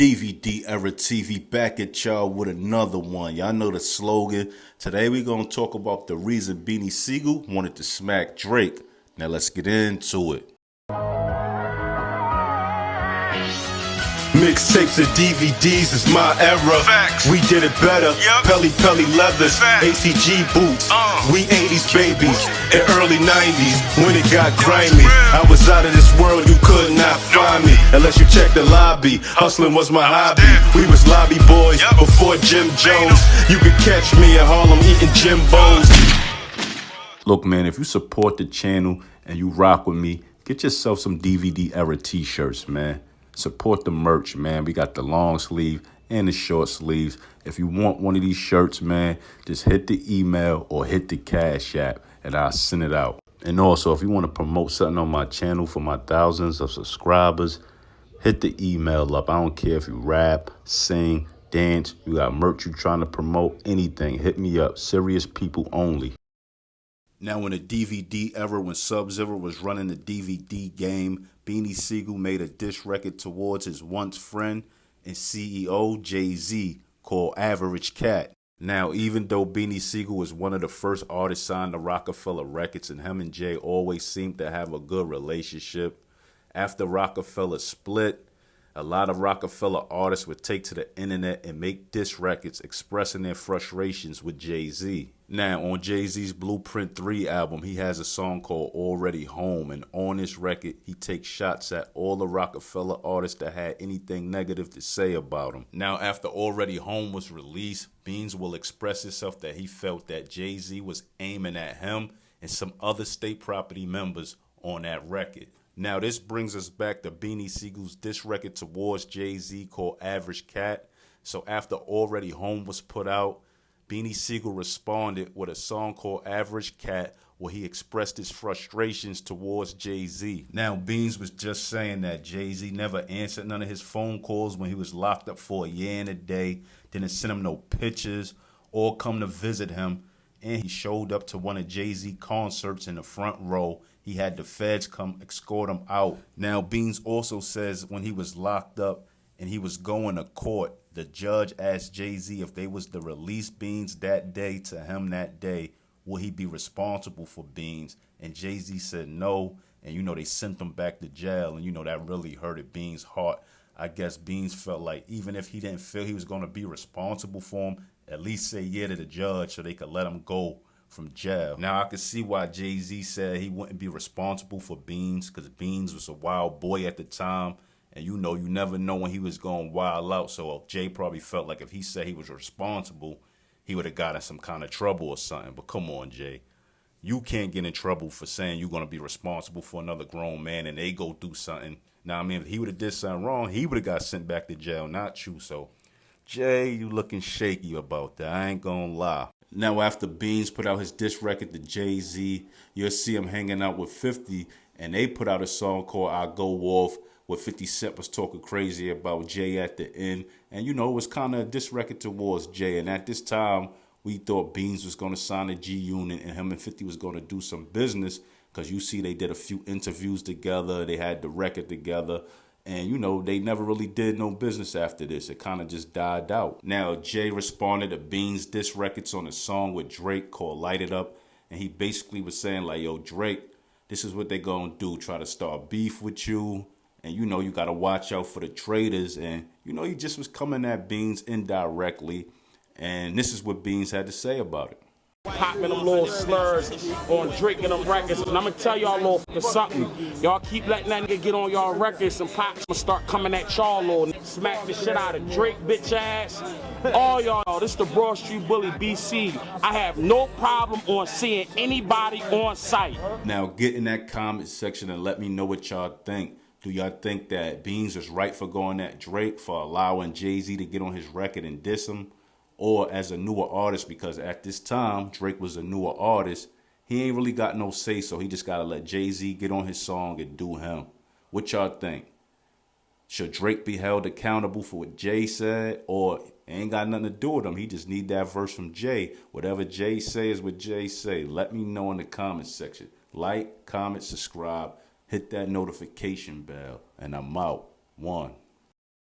DVD Era TV back at y'all with another one. Y'all know the slogan. Today we gonna talk about the reason Beanie Sigel wanted to smack Drake. Now let's get into it. Mixtapes and DVDs is my era. Facts. We did it better. Yep. Pelly leathers, Facts. ACG boots. We 80s babies and early 90s when it got Yo, grimy. it's I real. was out of this world, you could not find me unless you check the lobby. Hustling was my hobby. We was lobby boys Yep. before Jim Jones. You could catch me in Harlem eating Jimbos. Look, man, if you support the channel and you rock with me, get yourself some DVD Era t-shirts, man. Support the merch, man. We got the long sleeve and the short sleeves. If you want one of these shirts, man, just hit the email or hit the Cash App and I'll send it out. And also, if you want to promote something on my channel for my thousands of subscribers, hit the email up. I don't care if you rap, sing, dance, you got merch you trying to promote, anything. Hit me up. Serious people only. Now, in the DVD era, when Sub-Zero was running the DVD game, Beanie Sigel made a diss record towards his once friend and CEO, Jayz, called Average Cat. Now, even though Beanie Sigel was one of the first artists signed to Rockefeller Records and him and Jay always seemed to have a good relationship, after Rockefeller split, a lot of Rockefeller artists would take to the internet and make diss records expressing their frustrations with Jay-Z. Now, on Jay-Z's Blueprint 3 album, he has a song called Already Home, and on this record, he takes shots at all the Rockefeller artists that had anything negative to say about him. Now, after Already Home was released, Beans will express himself that he felt that Jay-Z was aiming at him and some other state property members on that record. Now, this brings us back to Beanie Sigel's diss record towards Jay-Z called Average Cat. So after Already Home was put out, Beanie Sigel responded with a song called Average Cat where he expressed his frustrations towards Jay-Z. Now, Beans was just saying that Jay-Z never answered none of his phone calls when he was locked up for a year and a day, didn't send him no pictures or come to visit him, and he showed up to one of Jay-Z concerts in the front row. He had the feds come escort him out. Now, Beans also says when he was locked up and he was going to court, the judge asked Jay-Z if they was to release Beans that day to him that day, will he be responsible for Beans? And Jay-Z said no, and they sent him back to jail, and that really hurted Beans' heart. I guess Beans felt like even if he didn't feel he was going to be responsible for him, at least say yeah to the judge so they could let him go from jail. Now, I could see why Jay-Z said he wouldn't be responsible for Beans, because Beans was a wild boy at the time. And you never know when he was going wild out. So Jay probably felt like if he said he was responsible, he would have got in some kind of trouble or something. But come on, Jay. You can't get in trouble for saying you're going to be responsible for another grown man and they go do something. Now, I mean, if he would have did something wrong, he would have got sent back to jail, not you. So, Jay, you looking shaky about that. I ain't going to lie. Now, after Beans put out his diss record to Jay-Z, you'll see him hanging out with 50, and they put out a song called I Go Off, where 50 Cent was talking crazy about Jay at the end. And, it was kind of a diss record towards Jay. And at this time, we thought Beans was going to sign a G-Unit and him and 50 was going to do some business, because you see they did a few interviews together. They had the record together. And, they never really did no business after this. It kind of just died out. Now, Jay responded to Beans' diss records on a song with Drake called Light It Up. And he basically was saying, like, yo, Drake, this is what they going to do. Try to start beef with you. And, you got to watch out for the traitors. And, he just was coming at Beans indirectly. And this is what Beans had to say about it. Popping them little slurs on Drake and them records. And I'm going to tell y'all a little something. Y'all keep letting that nigga get on y'all records and Pop's going to start coming at y'all little smack the shit out of Drake, bitch ass. All y'all, this the Broad Street Bully BC. I have no problem on seeing anybody on site. Now, get in that comment section and let me know what y'all think. Do y'all think that Beans is right for going at Drake for allowing Jay-Z to get on his record and diss him? Or as a newer artist, because at this time, Drake was a newer artist, he ain't really got no say, so he just got to let Jay-Z get on his song and do him. What y'all think? Should Drake be held accountable for what Jay said? Or it ain't got nothing to do with him? He just need that verse from Jay. Whatever Jay say is what Jay say. Let me know in the comment section. Like, comment, subscribe. Hit that notification bell, and I'm out. 1.